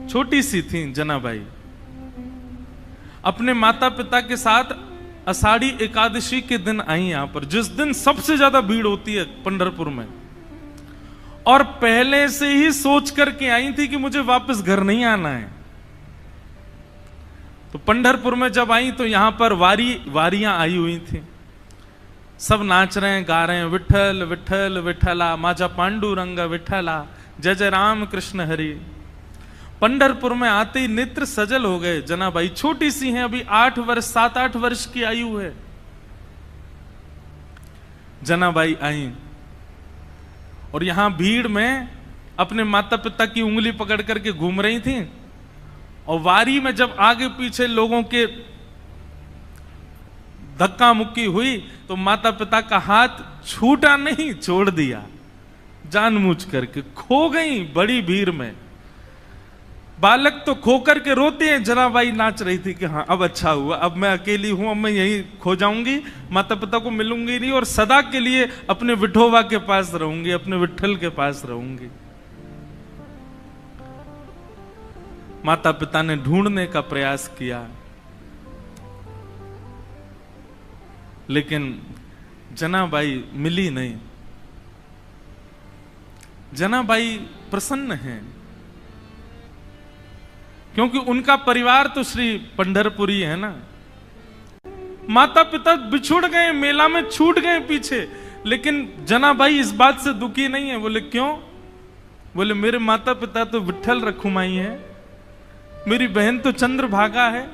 छोटी सी थी जनाबाई, अपने माता पिता के साथ आषाढ़ी एकादशी के दिन आई यहां पर, जिस दिन सबसे ज्यादा भीड़ होती है पंढरपुर में, और पहले से ही सोच करके आई थी कि मुझे वापस घर नहीं आना है। तो पंढरपुर में जब आई तो यहां पर वारियां आई हुई थी, सब नाच रहे हैं, गा रहे हैं, विठल विठल विठला, माजा पांडुरंग विठला, जय जय राम कृष्ण हरि। पंढरपुर में आते ही नेत्र सजल हो गए। जनाबाई छोटी सी हैं, अभी 7-8 वर्ष की आयु है। जनाबाई आई और यहां भीड़ में अपने माता पिता की उंगली पकड़ करके घूम रही थी, और वारी में जब आगे पीछे लोगों के धक्का मुक्की हुई तो माता पिता का हाथ छूटा नहीं, छोड़ दिया, जानबूझ करके खो गई बड़ी भीड़ में। बालक तो खो करके रोते हैं, जनाबाई नाच रही थी कि हाँ अब अच्छा हुआ, अब मैं अकेली हूं, अब मैं यहीं खो जाऊंगी, माता पिता को मिलूंगी नहीं, और सदा के लिए अपने विठोबा के पास रहूंगी, अपने विठल के पास रहूंगी। माता पिता ने ढूंढने का प्रयास किया, लेकिन जनाबाई मिली नहीं। जनाबाई प्रसन्न हैं, क्योंकि उनका परिवार तो श्री पंढरपुरी है ना। माता पिता बिछुड़ गए, मेला में छूट गए पीछे, लेकिन जनाबाई इस बात से दुखी नहीं है। बोले क्यों? बोले मेरे माता पिता तो विठल रखुमाई है, मेरी बहन तो चंद्रभागा है।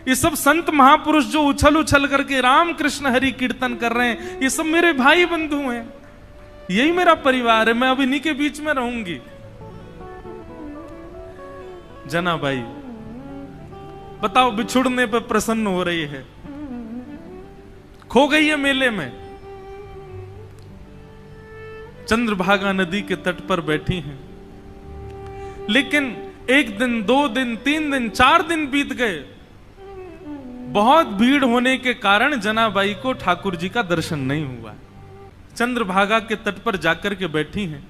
ये सब संत महापुरुष जो उछल उछल करके राम कृष्ण हरि कीर्तन कर रहे हैं, ये सब मेरे भाई बंधु हैं, यही मेरा परिवार है, मैं अब इन्हीं के बीच में रहूंगी। जनाबाई बताओ, बिछुड़ने पर प्रसन्न हो रही है, खो गई है मेले में, चंद्रभागा नदी के तट पर बैठी हैं। लेकिन 1 दिन 2 दिन 3 दिन 4 दिन बीत गए। बहुत भीड़ होने के कारण जनाबाई को ठाकुर जी का दर्शन नहीं हुआ। चंद्रभागा के तट पर जाकर के बैठी हैं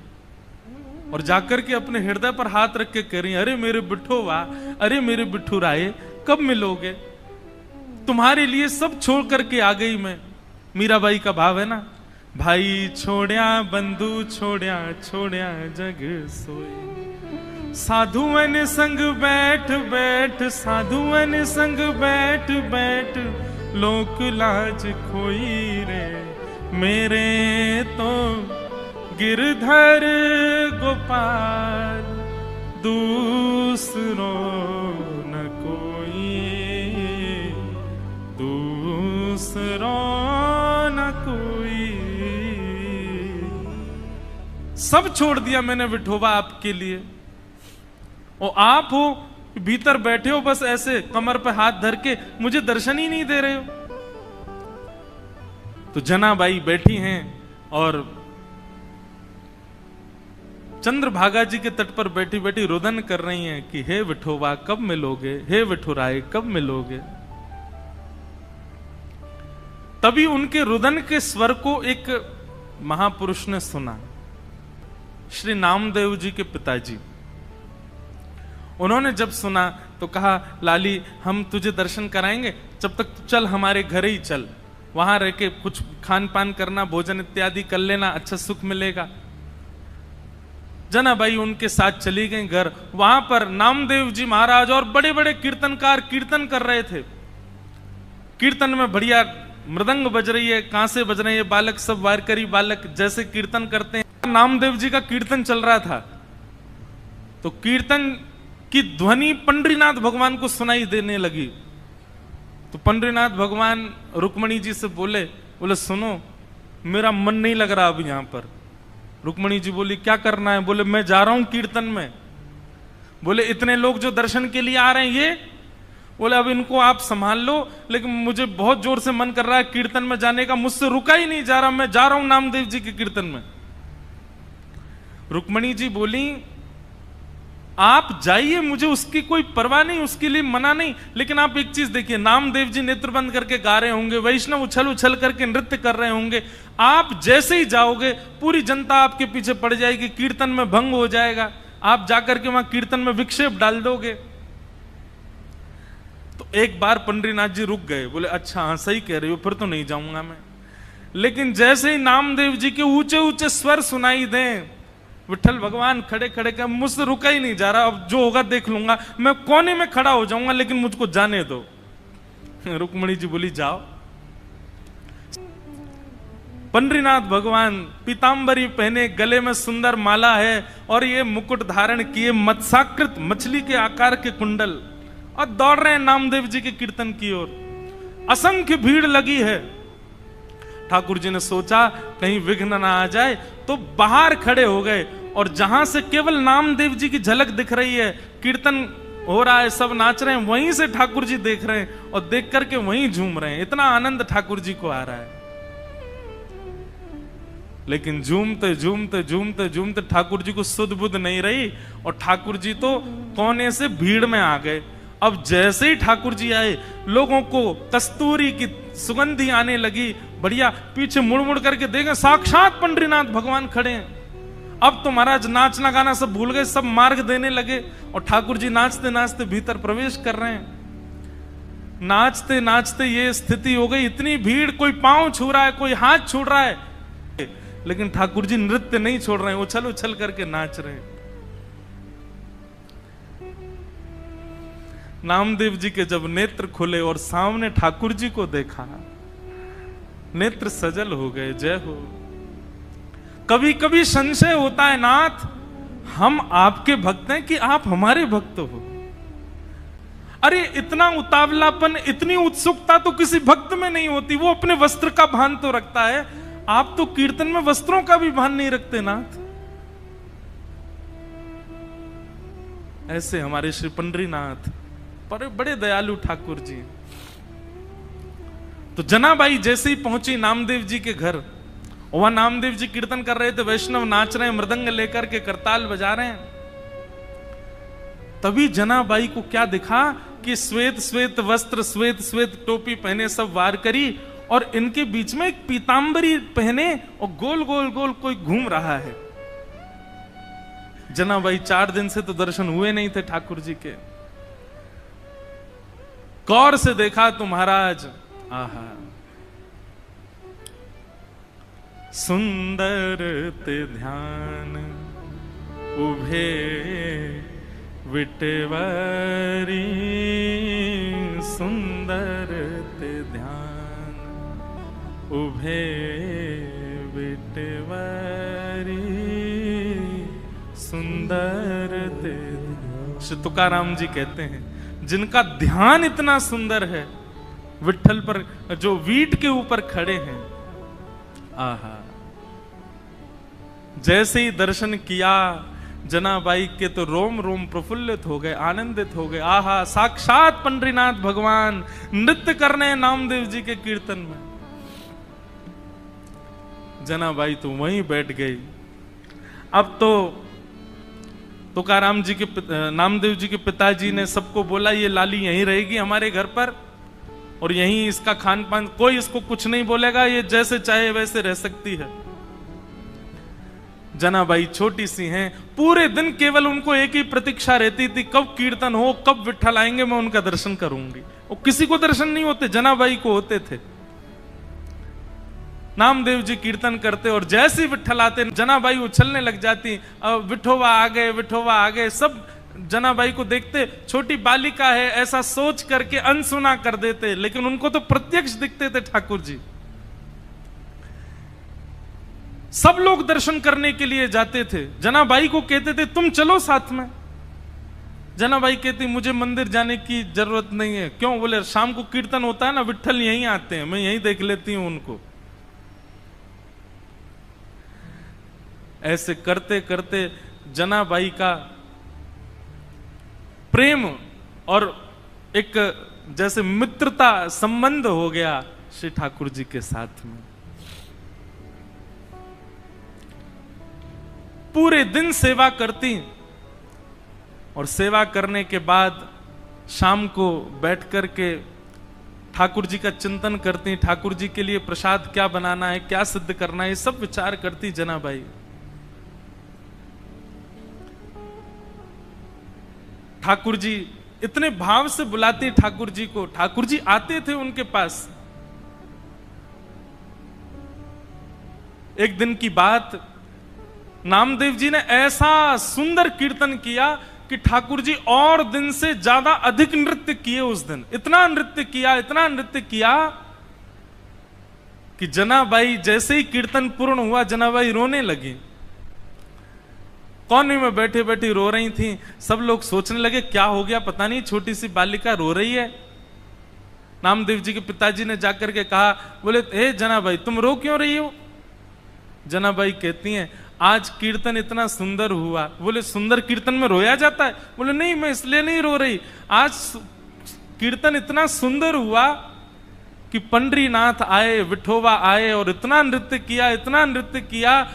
और जाकर के अपने हृदय पर हाथ रख के कह रही, अरे मेरे बिठोवा, अरे मेरे बिठू राय, कब मिलोगे? तुम्हारे लिए सब छोड़ करके आ गई मैं। मीराबाई का भाव है ना, भाई छोड़या बंधु छोड़या, छोड़या जग सोए, साधुअन संग बैठ बैठ, साधुअन संग बैठ बैठ, लोक लाज खोई रे, मेरे तो गिरधर गोपाल दूसरो न कोई, दूसरो न कोई। सब छोड़ दिया मैंने विठोबा आपके लिए, और आप हो भीतर बैठे हो बस ऐसे कमर पे हाथ धर के, मुझे दर्शन ही नहीं दे रहे हो। तो जनाबाई बैठी हैं और चंद्रभागा जी के तट पर बैठी बैठी रुदन कर रही हैं कि हे विठोबा कब मिलोगे, हे विठुराय कब मिलोगे। तभी उनके रुदन के स्वर को एक महापुरुष ने सुना, श्री नामदेव जी के पिताजी। उन्होंने जब सुना तो कहा, लाली हम तुझे दर्शन कराएंगे, जब तक चल हमारे घर ही चल, वहां रह के कुछ खान पान करना, भोजन इत्यादि कर लेना, अच्छा सुख मिलेगा। जनाबाई उनके साथ चली गई घर। वहां पर नामदेव जी महाराज और बड़े बड़े कीर्तनकार कीर्तन कर रहे थे। कीर्तन में बढ़िया मृदंग बज रही है, कांसे बज रहे हैं, बालक सब वारकरी बालक जैसे कीर्तन करते हैं। नामदेव जी का कीर्तन चल रहा था, तो कीर्तन की ध्वनि पंडरीनाथ भगवान को सुनाई देने लगी। तो पंडरीनाथ भगवान रुक्मणी जी से बोले सुनो मेरा मन नहीं लग रहा अब यहां पर। रुक्मणी जी बोली क्या करना है? बोले मैं जा रहा हूं कीर्तन में। बोले इतने लोग जो दर्शन के लिए आ रहे हैं ये? बोले अब इनको आप संभाल लो, लेकिन मुझे बहुत जोर से मन कर रहा है कीर्तन में जाने का, मुझसे रुका ही नहीं जा रहा, मैं जा रहा हूं नामदेव जी के कीर्तन में। रुक्मणी जी बोली आप जाइए, मुझे उसकी कोई परवाह नहीं, उसके लिए मना नहीं, लेकिन आप एक चीज देखिए, नामदेव जी नेत्र बंद करके गा रहे होंगे, वैष्णव उछल उछल करके नृत्य कर रहे होंगे, आप जैसे ही जाओगे पूरी जनता आपके पीछे पड़ जाएगी, कीर्तन में भंग हो जाएगा, आप जाकर के वहां कीर्तन में विक्षेप डाल दोगे। तो एक बार पंडरीनाथ जी रुक गए, बोले अच्छा हाँ सही कह रहे हो, फिर तो नहीं जाऊंगा मैं। लेकिन जैसे ही नामदेव जी के ऊंचे ऊंचे स्वर सुनाई दें, विठ्ठल भगवान खड़े खड़े के मुझसे रुका ही नहीं जा रहा, अब जो होगा देख लूंगा, मैं कोने में खड़ा हो जाऊंगा लेकिन मुझको जाने दो। रुक्मणी जी बोली जाओ। पंडरीनाथ भगवान पीतांबरी पहने, गले में सुंदर माला है और ये मुकुट धारण किए, मत्स्याकृत मछली के आकार के कुंडल, और दौड़ रहे हैं नामदेव जी के कीर्तन की ओर। असंख्य भीड़ लगी है। ठाकुर जी ने सोचा कहीं विघ्न ना आ जाए, तो बाहर खड़े हो गए और जहां से केवल नामदेव जी की झलक दिख रही है, कीर्तन हो रहा है, सब नाच रहे हैं, वहीं से ठाकुर जी देख रहे हैं और देख करके वहीं झूम रहे हैं। इतना आनंद ठाकुर जी को आ रहा है। लेकिन झूमते झूमते झूमते झूमते ठाकुर जी को सुध बुध नहीं रही और ठाकुर जी तो कोने से भीड़ में आ गए। अब जैसे ही ठाकुर जी आए, लोगों को कस्तूरी की सुगंधी आने लगी, बढ़िया। पीछे मुड़ मुड़ करके देखें, साक्षात पंडरीनाथ भगवान खड़े हैं। अब तो महाराज नाचना गाना सब भूल गए, सब मार्ग देने लगे और ठाकुर जी नाचते नाचते भीतर प्रवेश कर रहे हैं। नाचते नाचते ये स्थिति हो गई, इतनी भीड़, कोई पांव छू रहा है, कोई हाथ छू रहा है, लेकिन ठाकुर जी नृत्य नहीं छोड़ रहे हैं, उछल उछल करके नाच रहे हैं। नामदेव जी के जब नेत्र खुले और सामने ठाकुर जी को देखा, नेत्र सजल हो गए। जय हो। कभी कभी संशय होता है नाथ, हम आपके भक्त हैं कि आप हमारे भक्त हो। अरे इतना उतावलापन, इतनी उत्सुकता तो किसी भक्त में नहीं होती। वो अपने वस्त्र का भान तो रखता है, आप तो कीर्तन में वस्त्रों का भी भान नहीं रखते नाथ। ऐसे हमारे श्री पंडरीनाथ पर बड़े दयालु ठाकुर जी। तो जनाबाई जैसे ही पहुंची नामदेव जी के घर, वहां नामदेव जी कीर्तन कर रहे थे, वैष्णव नाच रहे हैं, मृदंग लेकर के करताल बजा रहे हैं। तभी जनाबाई को क्या दिखा कि श्वेत श्वेत वस्त्र, श्वेत श्वेत टोपी पहने सब वारकरी, और इनके बीच में एक पीतांबरी पहने और गोल गोल गोल कोई घूम रहा है। जनाबाई 4 दिन से तो दर्शन हुए नहीं थे ठाकुर जी के। गौर से देखा तो महाराज, आहा, सुंदर ते ध्यान उभे विटवारी, सुंदर ते ध्यान उभे विटवारी, सुंदर ते। श्री तुकाराम जी कहते हैं, जिनका ध्यान इतना सुंदर है, विट्ठल पर जो वीट के ऊपर खड़े हैं, आहा। जैसे ही दर्शन किया जनाबाई के तो रोम रोम प्रफुल्लित हो गए, आनंदित हो गए। आहा, साक्षात पंडरीनाथ भगवान नृत्य करने हैं नामदेव जी के कीर्तन में। जनाबाई तो वहीं बैठ गई। अब तो तुकाराम जी के नामदेव जी के पिताजी ने सबको बोला, ये लाली यहीं रहेगी हमारे घर पर और यहीं इसका खान पान, कोई इसको कुछ नहीं बोलेगा, ये जैसे चाहे वैसे रह सकती है। जनाबाई छोटी सी हैं, पूरे दिन केवल उनको एक ही प्रतीक्षा रहती थी, कब कीर्तन हो, कब विट्ठल आएंगे, मैं उनका दर्शन करूंगी। और किसी को दर्शन नहीं होते, जनाबाई को होते थे। नामदेव जी कीर्तन करते और जैसे ही विट्ठल आते जनाबाई उछलने लग जाती, अब विठोबा आ गए, विठोबा आ गए। सब जनाबाई को देखते, छोटी बालिका है ऐसा सोच करके अनसुना कर देते, लेकिन उनको तो प्रत्यक्ष दिखते थे ठाकुर जी। सब लोग दर्शन करने के लिए जाते थे। जनाबाई को कहते थे तुम चलो साथ में। जनाबाई कहती मुझे मंदिर जाने की जरूरत नहीं है। क्यों? बोले शाम को कीर्तन होता है ना, विट्ठल यहीं आते हैं, मैं यहीं देख लेती हूं उनको। ऐसे करते करते जनाबाई का प्रेम और एक जैसे मित्रता संबंध हो गया श्री ठाकुर जी के साथ में। पूरे दिन सेवा करती और सेवा करने के बाद शाम को बैठ करके ठाकुर जी का चिंतन करती, ठाकुर जी के लिए प्रसाद क्या बनाना है, क्या सिद्ध करना है, सब विचार करती जनाबाई। ठाकुर जी इतने भाव से बुलाते ठाकुर जी को, ठाकुर जी आते थे उनके पास। एक दिन की बात, नामदेव जी ने ऐसा सुंदर कीर्तन किया कि ठाकुर जी और दिन से ज्यादा अधिक नृत्य किए उस दिन। इतना नृत्य किया कि जनाबाई जैसे ही कीर्तन पूर्ण हुआ, जनाबाई रोने लगी। कोने में बैठे बैठी रो रही थी। सब लोग सोचने लगे क्या हो गया, पता नहीं छोटी सी बालिका रो रही है। नामदेव जी के पिताजी ने जाकर के कहा, बोले हे जनाबाई तुम रो क्यों रही हो? जनाबाई कहती हैं आज कीर्तन इतना सुंदर हुआ। बोले सुंदर कीर्तन में रोया जाता है? बोले नहीं, मैं इसलिए नहीं रो रही, आज कीर्तन इतना सुंदर हुआ कि पंडरीनाथ आए, विठोबा आए और इतना नृत्य किया,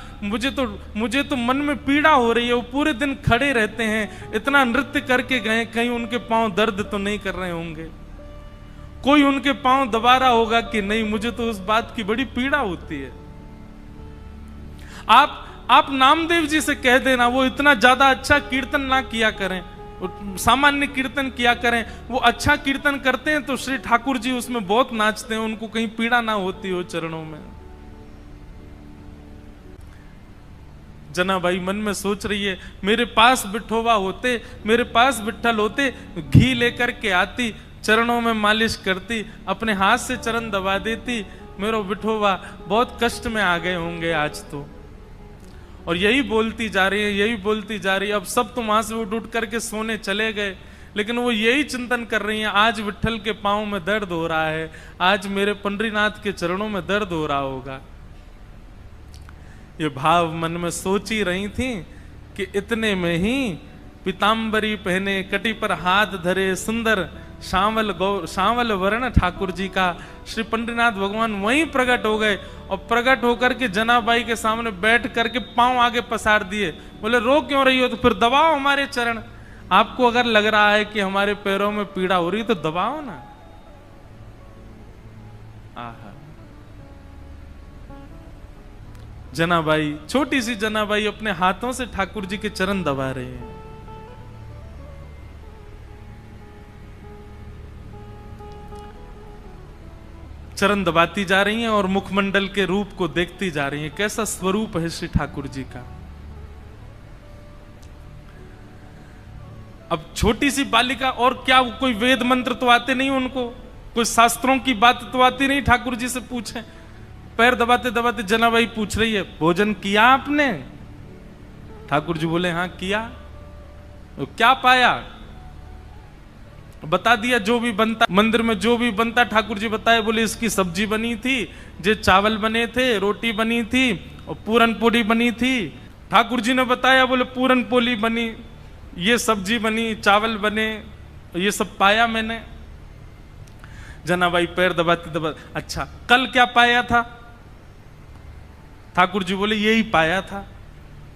मुझे तो मन में पीड़ा हो रही है। वो पूरे दिन खड़े रहते हैं, इतना नृत्य करके गए, कहीं उनके पांव दर्द तो नहीं कर रहे होंगे, कोई उनके पांव दबा रहा होगा कि नहीं, मुझे तो उस बात की बड़ी पीड़ा होती है। आप नामदेव जी से कह देना वो इतना ज्यादा अच्छा कीर्तन ना किया करें, सामान्य कीर्तन किया करें। वो अच्छा कीर्तन करते हैं तो श्री ठाकुर जी उसमें बहुत नाचते हैं, उनको कहीं पीड़ा ना होती हो चरणों में। जनाबाई मन में सोच रही है मेरे पास विठोबा होते, मेरे पास विठ्ठल होते, घी लेकर के आती, चरणों में मालिश करती, अपने हाथ से चरण दबा देती, मेरा विठोबा बहुत कष्ट में आ गए होंगे आज तो। और यही बोलती जा रही है। अब सब तो वहां से उठ करके सोने चले गए, लेकिन वो यही चिंतन कर रही हैं आज विठ्ठल के पांव में दर्द हो रहा है, आज मेरे पंडरीनाथ के चरणों में दर्द हो रहा होगा। ये भाव मन में सोच ही रही थी कि इतने में ही पीताम्बरी पहने, कटी पर हाथ धरे, सुंदर सांवल वर्ण ठाकुर जी का श्री पंडरीनाथ भगवान वहीं प्रकट हो गए। और प्रकट होकर के जनाबाई के सामने बैठ करके पांव आगे पसार दिए। बोले रो क्यों रही हो? तो फिर दबाओ हमारे चरण। आपको अगर लग रहा है कि हमारे पैरों में पीड़ा हो रही है तो दबाओ ना। आहा, जनाबाई, छोटी सी जनाबाई अपने हाथों से ठाकुर जी के चरण दबा रहे हैं। चरण दबाती जा रही हैं और मुखमंडल के रूप को देखती जा रही हैं, कैसा स्वरूप है श्री ठाकुर जी का। अब छोटी सी बालिका, और क्या कोई वेद मंत्र तो आते नहीं उनको, कोई शास्त्रों की बात तो आती नहीं, ठाकुर जी से पूछे। पैर दबाते दबाते जनाबाई पूछ रही है भोजन किया आपने? ठाकुर जी बोले हाँ किया। तो क्या पाया? बता दिया जो भी बनता मंदिर में, जो भी बनता ठाकुर जी बताए। बोले इसकी सब्जी बनी थी, जे चावल बने थे, रोटी बनी थी और पूरन पोली बनी थी। ठाकुर जी ने बताया, बोले पूरन पोली बनी, ये सब्जी बनी, चावल बने, ये सब पाया मैंने। जनाबाई पैर दबाती दबाती, अच्छा कल क्या पाया था? ठाकुर जी बोले यही पाया था।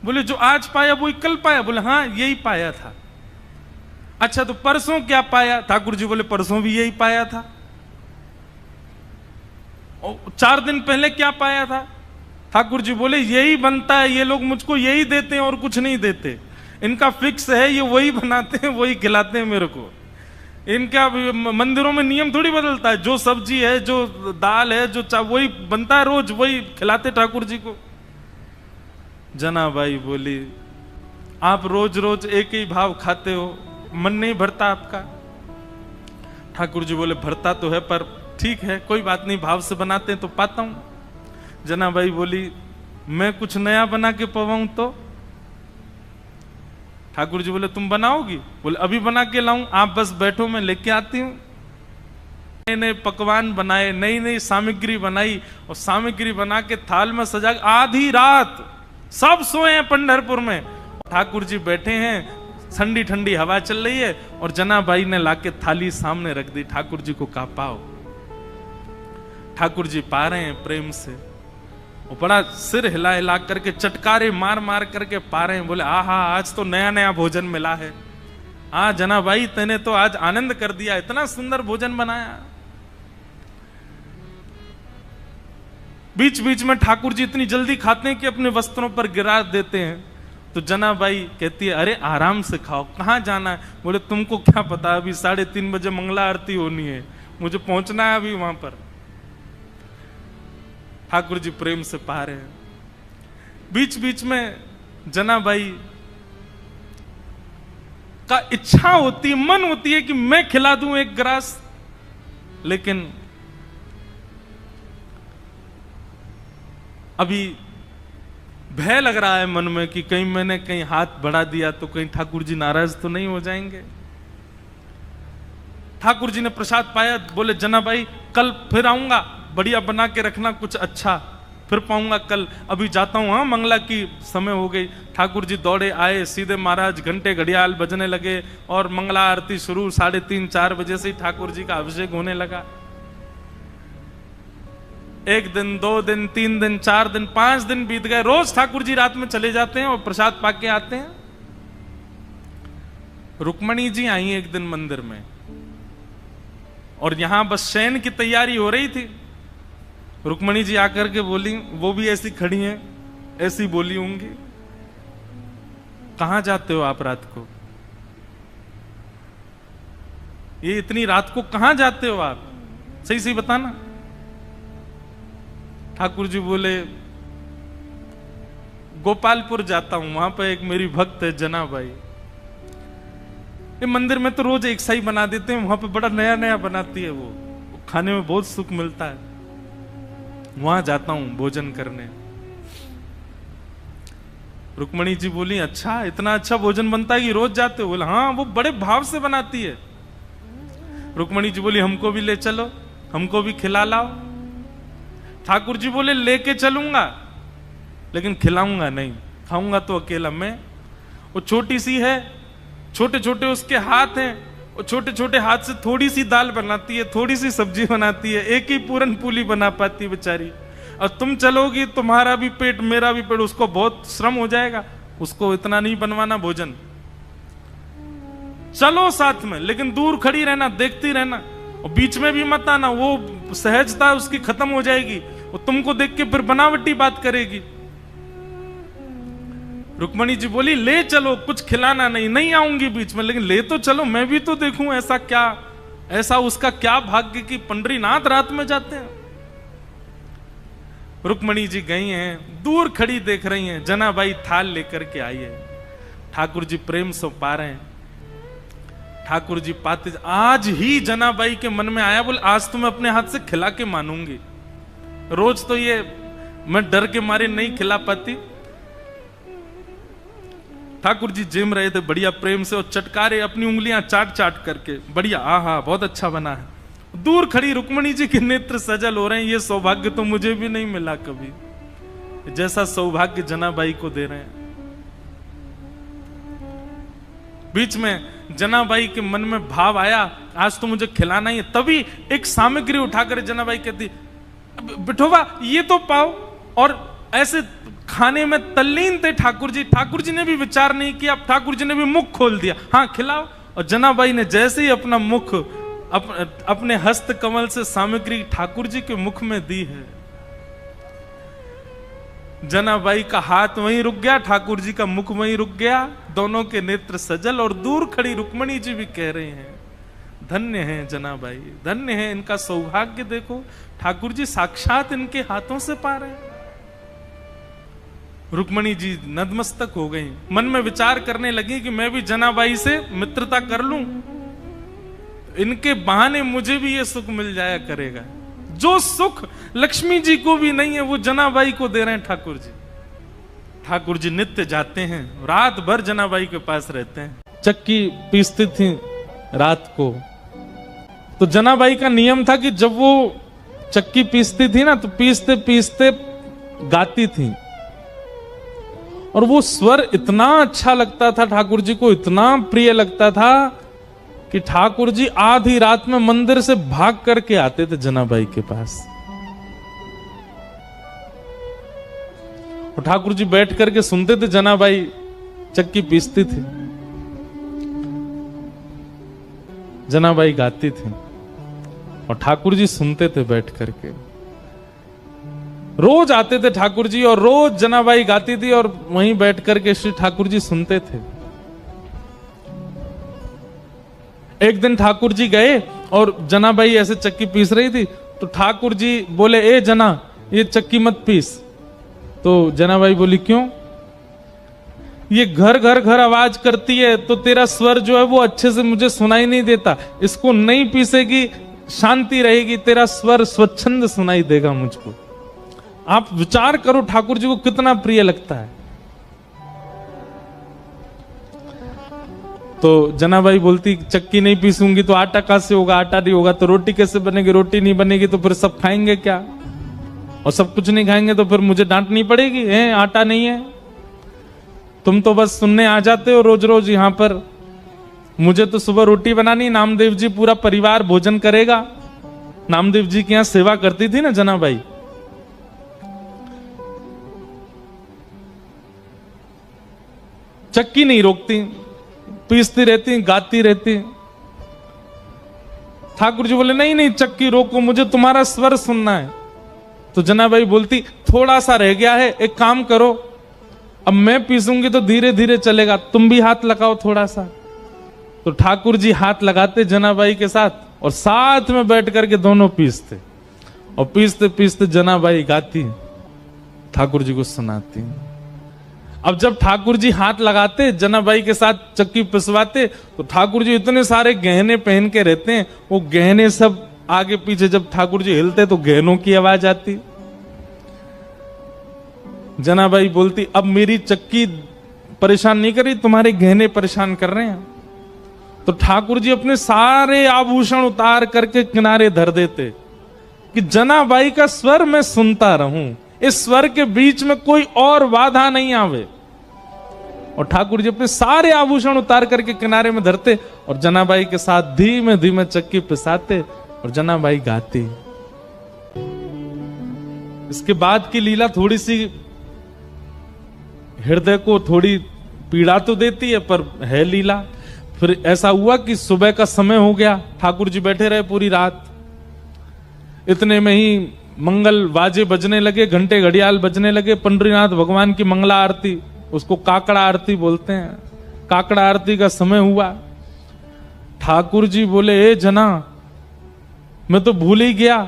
बोले जो आज पाया वही कल पाया? बोले हाँ यही पाया था। अच्छा तो परसों क्या पाया? ठाकुर जी बोले परसों भी यही पाया था। और 4 दिन पहले क्या पाया था? ठाकुर जी बोले यही बनता है, ये लोग मुझको यही देते हैं और कुछ नहीं देते, इनका फिक्स है, ये वही बनाते हैं वही खिलाते हैं मेरे को। इनका मंदिरों में नियम थोड़ी बदलता है, जो सब्जी है, जो दाल है, जो वही बनता है, रोज वही खिलाते ठाकुर जी को। जनाबाई बोली आप रोज रोज एक ही भाव खाते हो, मन नहीं भरता आपका? ठाकुर जी बोले भरता तो है, पर ठीक है कोई बात नहीं, भाव से बनाते हैं तो पाता हूं। जनाबाई बोली मैं कुछ नया बना के पवाऊं तो? ठाकुर जी बोले तुम बनाओगी? बोले अभी बना के लाऊं, आप बस बैठो मैं लेके आती हूं। नए नए पकवान बनाए, नई नई सामग्री बनाई और सामग्री बना के थाल में सजा। आधी रात सब सोए हैं पंढरपुर में, ठाकुर जी बैठे हैं, ठंडी ठंडी हवा चल रही है और जनाबाई ने लाके थाली सामने रख दी। ठाकुर जी को कहा पाओ। ठाकुर जी पा रहे हैं प्रेम से, वो बड़ा सिर हिला हिला करके, चटकारे मार मार करके पा रहे हैं। बोले आहा आज तो नया नया भोजन मिला है। हाँ जनाबाई तेने तो आज आनंद कर दिया, इतना सुंदर भोजन बनाया। बीच बीच में ठाकुर जी इतनी जल्दी खाते हैं कि अपने वस्त्रों पर गिरा देते हैं। तो जनाबाई कहती है, अरे आराम से खाओ, कहाँ जाना है? बोले तुमको क्या पता, अभी 3:30 बजे मंगला आरती होनी है, मुझे पहुंचना है अभी वहां पर। ठाकुर जी प्रेम से पा रहे हैं। बीच बीच में जनाबाई का इच्छा होती है, मन होती है कि मैं खिला दूं एक ग्रास, लेकिन अभी भय लग रहा है मन में कि कहीं मैंने कहीं हाथ बढ़ा दिया तो कहीं ठाकुर जी नाराज तो नहीं हो जाएंगे। ठाकुर जी ने प्रसाद पाया, बोले जनाबाई कल फिर आऊंगा, बढ़िया बना के रखना कुछ अच्छा, फिर पाऊंगा कल, अभी जाता हूं, हाँ मंगला की समय हो गई। ठाकुर जी दौड़े आए, सीधे महाराज घंटे घड़ियाल बजने लगे और मंगला आरती शुरू। 3:30-4 बजे से ही ठाकुर जी का अभिषेक होने लगा। 1 दिन 2 दिन 3 दिन 4 दिन 5 दिन बीत गए। रोज ठाकुर जी रात में चले जाते हैं और प्रसाद पाके आते हैं। रुक्मणी जी आई एक दिन मंदिर में और यहां बस शयन की तैयारी हो रही थी। रुक्मणी जी आकर के बोली, वो भी ऐसी खड़ी हैं, ऐसी बोली होंगी, कहां जाते हो आप रात को? ये इतनी रात को कहां जाते हो आप? सही सही बताना। ठाकुर जी बोले, गोपालपुर जाता हूं, वहां पर एक मेरी भक्त है जनाबाई, ये मंदिर में तो रोज एक सा ही बना देते हैं, वहां पे बड़ा नया नया बनाती है, वो खाने में बहुत सुख मिलता है, वहां जाता हूं भोजन करने। रुक्मणी जी बोली, अच्छा इतना अच्छा भोजन बनता है कि रोज जाते हो? बोला हाँ, वो बड़े भाव से बनाती है। रुक्मणी जी बोली, हमको भी ले चलो, हमको भी खिला लाओ। ठाकुर जी बोले, लेके चलूंगा लेकिन खिलाऊंगा नहीं, खाऊंगा तो अकेला मैं। वो छोटी सी है, छोटे छोटे उसके हाथ हैं, वो छोटे छोटे हाथ से थोड़ी सी दाल बनाती है, थोड़ी सी सब्जी बनाती है, एक ही पूरन पूली बना पाती है बेचारी। और तुम चलोगी, तुम्हारा भी पेट मेरा भी पेट, उसको बहुत श्रम हो जाएगा, उसको इतना नहीं बनवाना भोजन। चलो साथ में, लेकिन दूर खड़ी रहना, देखती रहना, और बीच में भी मत आना, वो सहजता उसकी खत्म हो जाएगी, वो तुमको देख के फिर बनावटी बात करेगी। रुक्मणी जी बोली, ले चलो, कुछ खिलाना नहीं, नहीं आऊंगी बीच में, लेकिन ले तो चलो, मैं भी तो देखूं ऐसा क्या, ऐसा उसका क्या भाग्य कि पंडरीनाथ रात में जाते हैं। रुक्मणी जी गई हैं, दूर खड़ी देख रही हैं, जनाबाई थाल लेकर के आई है, ठाकुर जी प्रेम से पा रहे हैं। ठाकुर जी पाते, आज ही जनाबाई के मन में आया, बोले आज तो मैं अपने हाथ से खिला के मानूंगी, रोज तो ये मैं डर के मारे नहीं खिला पाती। ठाकुर जी जिम रहे थे बढ़िया प्रेम से, और चटकारे अपनी उंगलियां चाट चाट करके, बढ़िया, आहा बहुत अच्छा बना है। दूर खड़ी रुक्मणी जी के नेत्र सजल हो रहे हैं, ये सौभाग्य तो मुझे भी नहीं मिला कभी, जैसा सौभाग्य जनाबाई को दे रहे हैं। बीच में जनाबाई के मन में भाव आया, आज तो मुझे खिलाना ही है। तभी एक सामग्री उठाकर जनाबाई कहती, बिठोबा ये तो पाओ, और ऐसे खाने में तल्लीन थे ठाकुर जी। ठाकुर जी ने भी विचार नहीं किया, ठाकुर जी ने भी मुख खोल दिया, हाँ खिलाओ। और जनाबाई ने जैसे ही अपना मुख अपने हस्त कमल से सामग्री ठाकुर जी के मुख में दी है, जनाबाई का हाथ वहीं रुक गया, ठाकुर जी का मुख वहीं रुक गया, दोनों के नेत्र सजल। और दूर खड़ी रुक्मणी जी भी कह रही हैं, धन्य है जनाबाई, धन्य है, इनका सौभाग्य देखो, ठाकुर जी साक्षात इनके हाथों से पा रहे हैं। रुक्मणी जी नतमस्तक हो गई, मन में विचार करने लगी कि मैं भी जनाबाई से मित्रता कर लूं, इनके बहाने मुझे भी ये सुख मिल जाया करेगा। जो सुख लक्ष्मी जी को भी नहीं है, वो जनाबाई को दे रहे हैं ठाकुर जी। ठाकुर जी नित्य जाते हैं, रात भर जनाबाई के पास रहते हैं। चक्की पीसती थी रात को, तो जनाबाई का नियम था कि जब वो चक्की पीसती थी ना, तो पीसते पीसते गाती थी, और वो स्वर इतना अच्छा लगता था ठाकुर जी को, इतना प्रिय लगता था कि ठाकुर जी आधी रात में मंदिर से भाग करके आते थे जनाबाई के पास। और ठाकुर जी बैठ करके सुनते थे, जनाबाई चक्की पीसती थी, जनाबाई गाती थी, और ठाकुर जी सुनते थे बैठ करके। रोज आते थे ठाकुर जी और रोज जनाबाई गाती थी और वहीं बैठ करके श्री ठाकुर जी सुनते थे। एक दिन ठाकुर जी गए और जनाबाई ऐसे चक्की पीस रही थी, तो ठाकुर जी बोले, ए जना, ये चक्की मत पीस। तो जनाबाई बोली, क्यों? ये घर घर घर आवाज करती है, तो तेरा स्वर जो है वो अच्छे से मुझे सुनाई नहीं देता, इसको नहीं पीसेगी, शांति रहेगी, तेरा स्वर स्वच्छंद सुनाई देगा मुझको। आप विचार करो ठाकुर जी को कितना प्रिय लगता है। तो जनाबाई बोलती, चक्की नहीं पीसूंगी तो आटा कहां से होगा, आटा नहीं होगा तो रोटी कैसे बनेगी, रोटी नहीं बनेगी तो फिर सब खाएंगे क्या, और सब कुछ नहीं खाएंगे तो फिर मुझे डांटनी पड़ेगी, है आटा नहीं है। तुम तो बस सुनने आ जाते हो रोज रोज यहां पर, मुझे तो सुबह रोटी बनानी, नामदेव जी पूरा परिवार भोजन करेगा। नामदेव जी की यहां सेवा करती थी ना जनाबाई। चक्की नहीं रोकती, पीसती रहती, गाती रहती। ठाकुर जी बोले, नहीं नहीं चक्की रोको, मुझे तुम्हारा स्वर सुनना है। तो जनाबाई बोलती, थोड़ा सा रह गया है, एक काम करो, अब मैं पीसूंगी तो धीरे धीरे चलेगा, तुम भी हाथ लगाओ थोड़ा सा। तो ठाकुर जी हाथ लगाते जनाबाई के साथ और साथ में बैठ करके दोनों पीसते, और पीसते पीसते जनाबाई गाती, ठाकुर जी को सुनाती। अब जब ठाकुर जी हाथ लगाते जनाबाई के साथ चक्की पिसवाते, तो ठाकुर जी इतने सारे गहने पहन के रहते हैं, वो गहने सब आगे पीछे जब ठाकुर जी हिलते तो गहनों की आवाज आती। जनाबाई बोलती, अब मेरी चक्की परेशान नहीं कर रही, तुम्हारे गहने परेशान कर रहे हैं। तो ठाकुर जी अपने सारे आभूषण उतार करके किनारे धर देते कि जनाबाई का स्वर मैं सुनता रहूं, इस स्वर के बीच में कोई और बाधा नहीं आवे। और ठाकुर जी अपने सारे आभूषण उतार करके किनारे में धरते और जनाबाई के साथ धीमे धीमे चक्की पिसाते और जनाबाई गाती। इसके बाद की लीला थोड़ी सी हृदय को थोड़ी पीड़ा तो देती है, पर है लीला। फिर ऐसा हुआ कि सुबह का समय हो गया, ठाकुर जी बैठे रहे पूरी रात। इतने में ही मंगल बाजे बजने लगे, घंटे घड़ियाल बजने लगे। पंडरीनाथ भगवान की मंगला आरती, उसको काकड़ा आरती बोलते हैं, काकड़ा आरती का समय हुआ। ठाकुर जी बोले, ए जना, मैं तो भूल ही गया।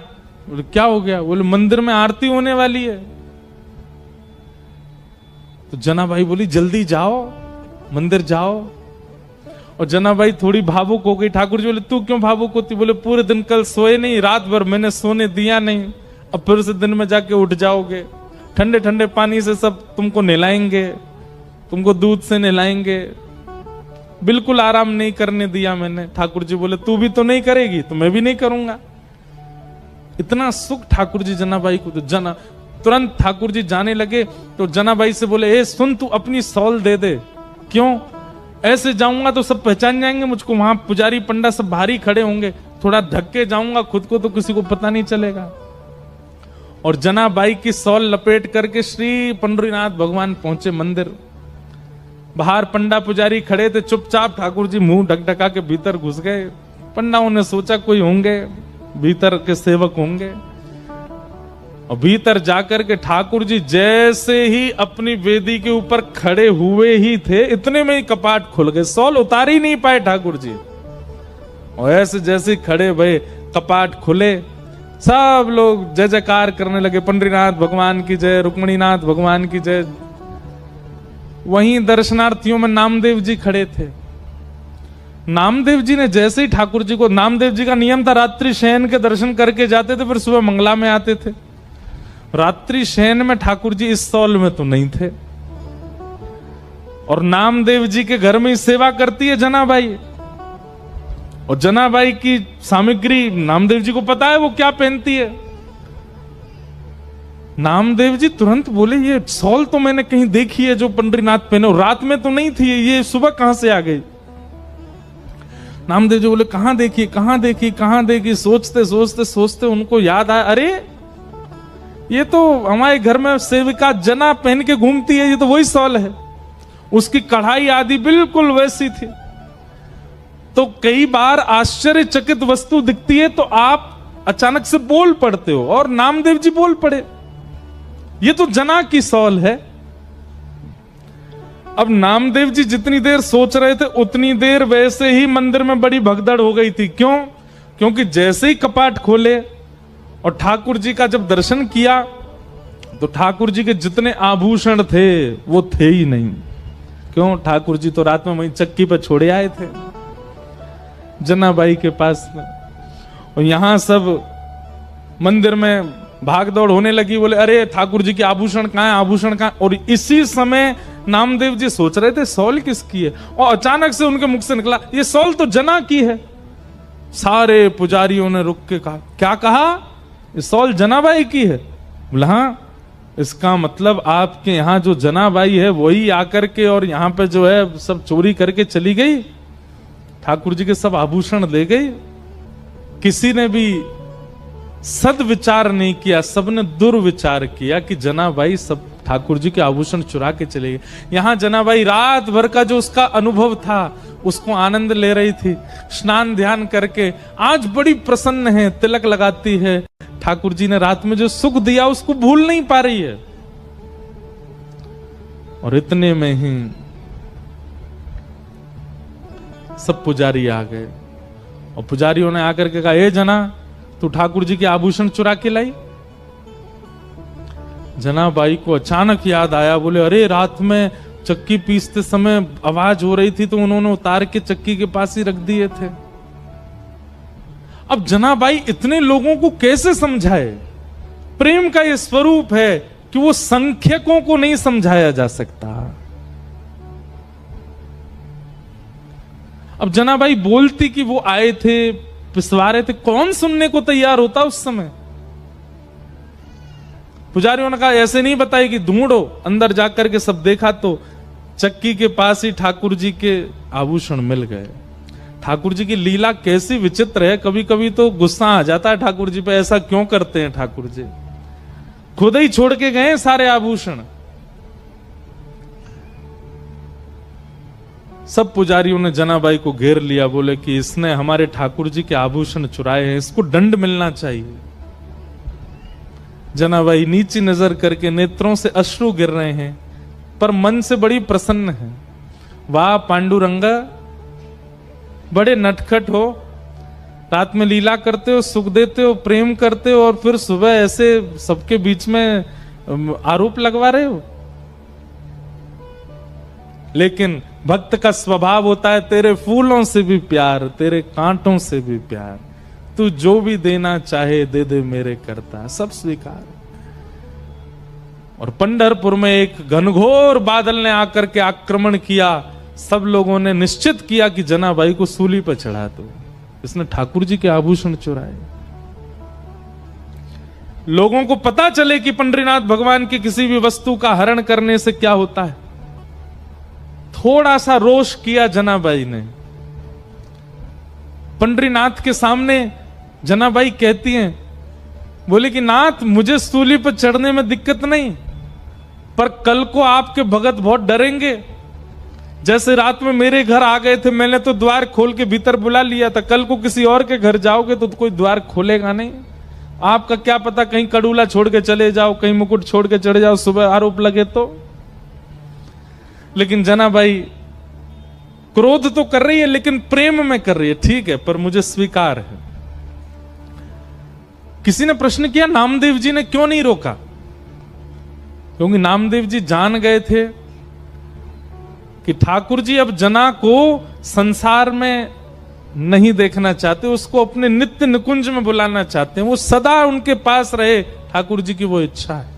बोले, क्या हो गया? बोले, मंदिर में आरती होने वाली है। तो जनाबाई बोली, जल्दी जाओ, मंदिर जाओ। और जनाबाई थोड़ी भावुक हो गई। ठाकुर जी बोले, तू क्यों भावुक होती? बोले, पूरे दिन कल सोए नहीं, रात भर मैंने सोने दिया नहीं, अब फिर से दिन में जाके उठ जाओगे, ठंडे ठंडे पानी से सब तुमको नहलाएंगे, तुमको दूध से नहलाएंगे, बिल्कुल आराम नहीं करने दिया मैंने। ठाकुर जी बोले, तू भी तो नहीं करेगी तो मैं भी नहीं करूंगा। इतना सुख ठाकुर जी जनाबाई को। तो तुरंत ठाकुर जी जाने लगे तो जनाबाई से बोले, ए सुन, तू अपनी सॉल दे दे। क्यों? ऐसे जाऊंगा तो सब पहचान जाएंगे मुझको, वहां पुजारी पंडा सब भारी खड़े होंगे, थोड़ा ढक के जाऊंगा खुद को तो किसी को पता नहीं चलेगा। और जनाबाई की सॉल लपेट करके श्री पंडरीनाथ भगवान पहुंचे मंदिर। बाहर पंडा पुजारी खड़े थे, चुपचाप ठाकुर जी मुंह ढकढका के भीतर घुस गए। पंडाओं ने सोचा कोई होंगे, भीतर के सेवक होंगे। और भीतर जाकर के ठाकुर जी जैसे ही अपनी वेदी के ऊपर खड़े हुए ही थे, इतने में ही कपाट खुल गए, सॉल उतार ही नहीं पाए ठाकुर जी। और ऐसे जैसे खड़े भये, कपाट खुले, सब लोग जय जयकार करने लगे, पंडरीनाथ भगवान की जय, रुक्मणीनाथ भगवान की जय। वहीं दर्शनार्थियों में नामदेव जी खड़े थे। नामदेव जी ने जैसे ही ठाकुर जी को, नामदेव जी का नियम था रात्रि शयन के दर्शन करके जाते थे, फिर सुबह मंगला में आते थे। रात्रि शयन में ठाकुर जी इस सॉल में तो नहीं थे। और नामदेव जी के घर में ही सेवा करती है जनाबाई। और जनाबाई की सामग्री नामदेव जी को पता है वो क्या पहनती है। नामदेव जी तुरंत बोले, ये सॉल तो मैंने कहीं देखी है जो पंडरीनाथ पहने, रात में तो नहीं थी, ये सुबह कहां से आ गई? नामदेव जी बोले, कहां देखी कहां देखी कहां देखी? सोचते सोचते सोचते उनको याद आया, अरे ये तो हमारे घर में सेविका जना पहन के घूमती है, ये तो वही सॉल है। उसकी कढ़ाई आदि बिल्कुल वैसी थी। तो कई बार आश्चर्यचकित वस्तु दिखती है तो आप अचानक से बोल पड़ते हो, और नामदेव जी बोल पड़े। ये तो जना की सौल है। अब नामदेव जी जितनी देर सोच रहे थे उतनी देर वैसे ही मंदिर में बड़ी भगदड़ हो गई थी। क्यों? क्योंकि जैसे ही कपाट खोले और ठाकुर जी का जब दर्शन किया तो ठाकुर जी के जितने आभूषण थे वो थे ही नहीं। क्यों? ठाकुर जी तो रात में वहीं चक्की पर छोड़े आए थे जनाबाई के पास में। और यहां सब मंदिर में भाग दौड़ होने लगी, बोले अरे ठाकुर जी के आभूषण कहां है, आभूषण कहां। और इसी समय नामदेव जी सोच रहे थे सौल किसकी है, और अचानक से उनके मुख से निकला ये सौल तो जना की है। सारे पुजारियों ने रुक के कहा, क्या कहा? ये सौल जनाबाई की है? बोला हाँ। इसका मतलब आपके यहां जो जनाबाई है वही आकर के और यहां पे जो है सब चोरी करके चली गई, ठाकुर जी के सब आभूषण ले गई। किसी ने भी सदविचार नहीं किया, सबने दुर्विचार किया कि जनाबाई सब ठाकुर जी के आभूषण चुरा के चले गए। यहां जनाबाई रात भर का जो उसका अनुभव था उसको आनंद ले रही थी, स्नान ध्यान करके आज बड़ी प्रसन्न है, तिलक लगाती है। ठाकुर जी ने रात में जो सुख दिया उसको भूल नहीं पा रही है। और इतने में ही सब पुजारी आ गए और पुजारियों ने आकर के कहा, ए जना तू ठाकुर जी के आभूषण चुरा के लाई? जनाबाई को अचानक याद आया, बोले अरे रात में चक्की पीसते समय आवाज हो रही थी तो उन्होंने उतार के चक्की के पास ही रख दिए थे। अब जनाबाई इतने लोगों को कैसे समझाए? प्रेम का यह स्वरूप है कि वो संख्यकों को नहीं समझाया जा सकता। अब जनाबाई बोलती कि वो आए थे, पिसवा रहे थे, कौन सुनने को तैयार होता उस समय? पुजारियों ने कहा ऐसे नहीं बताई कि ढूंढो। अंदर जाकर के सब देखा तो चक्की के पास ही ठाकुर जी के आभूषण मिल गए। ठाकुर जी की लीला कैसी विचित्र है, कभी कभी तो गुस्सा आ जाता है ठाकुर जी पे, ऐसा क्यों करते हैं ठाकुर जी? खुद ही छोड़ के गए सारे आभूषण। सब पुजारियों ने जनाबाई को घेर लिया, बोले कि इसने हमारे ठाकुर जी के आभूषण चुराए हैं, इसको दंड मिलना चाहिए। जनाबाई नीची नजर करके नेत्रों से अश्रु गिर रहे हैं पर मन से बड़ी प्रसन्न है। वाह पांडुरंगा, बड़े नटखट हो, रात में लीला करते हो, सुख देते हो, प्रेम करते हो और फिर सुबह ऐसे सबके बीच में आरोप लगवा रहे हो। लेकिन भक्त का स्वभाव होता है तेरे फूलों से भी प्यार, तेरे कांटों से भी प्यार, तू जो भी देना चाहे दे दे मेरे करता, सब स्वीकार। और पंढरपुर में एक घनघोर बादल ने आकर के आक्रमण किया। सब लोगों ने निश्चित किया कि जनाबाई को सूली पर चढ़ा दो, इसने ठाकुर जी के आभूषण चुराए। लोगों को पता चले कि पंडरीनाथ भगवान की किसी भी वस्तु का हरण करने से क्या होता है। थोड़ा सा रोष किया जनाबाई ने। पंडरीनाथ के सामने जनाबाई कहती हैं, बोले कि नाथ मुझे सूली पर चढ़ने में दिक्कत नहीं, पर कल को आपके भगत बहुत डरेंगे। जैसे रात में मेरे घर आ गए थे, मैंने तो द्वार खोल के भीतर बुला लिया था, कल को किसी और के घर जाओगे तो कोई द्वार खोलेगा नहीं। आपका क्या पता कहीं कड़ूला छोड़ के चले जाओ, कहीं मुकुट छोड़ के चले जाओ, सुबह आरोप लगे तो। लेकिन जनाबाई क्रोध तो कर रही है लेकिन प्रेम में कर रही है, ठीक है पर मुझे स्वीकार है। किसी ने प्रश्न किया नामदेव जी ने क्यों नहीं रोका? क्योंकि नामदेव जी जान गए थे कि ठाकुर जी अब जना को संसार में नहीं देखना चाहते, उसको अपने नित्य निकुंज में बुलाना चाहते हैं, वो सदा उनके पास रहे, ठाकुर जी की वो इच्छा है।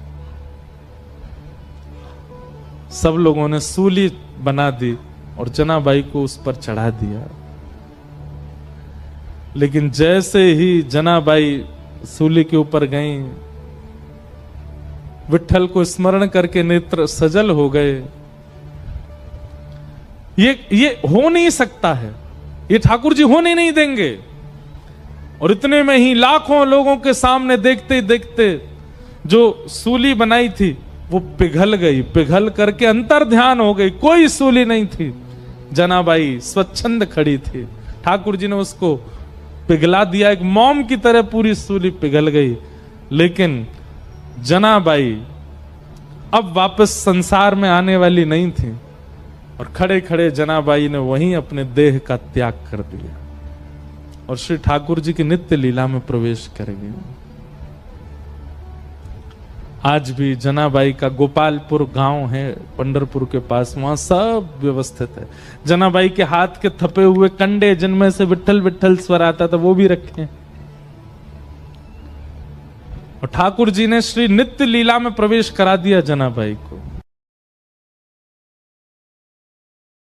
सब लोगों ने सूली बना दी और जनाबाई को उस पर चढ़ा दिया। लेकिन जैसे ही जनाबाई सूली के ऊपर गई, विठ्ठल को स्मरण करके नेत्र सजल हो गए। ये हो नहीं सकता है, ये ठाकुर जी होने नहीं देंगे। और इतने में ही लाखों लोगों के सामने देखते देखते जो सूली बनाई थी वो पिघल गई, पिघल करके अंतर ध्यान हो गई, कोई सूली नहीं थी। जनाबाई स्वच्छंद खड़ी थी, ठाकुर जी ने उसको पिघला दिया, एक मोम की तरह पूरी सूली पिघल गई। लेकिन जनाबाई अब वापस संसार में आने वाली नहीं थी, और खड़े खड़े जनाबाई ने वहीं अपने देह का त्याग कर दिया और श्री ठाकुर जी की नित्य लीला में प्रवेश करेंगे। आज भी जनाबाई का गोपालपुर गांव है पंढरपुर के पास, वहां सब व्यवस्थित है। जनाबाई के हाथ के थपे हुए कंडे जिनमें से विट्ठल विट्ठल स्वर आता था वो भी रखे हैं। और ठाकुर जी ने श्री नित्य लीला में प्रवेश करा दिया जनाबाई को।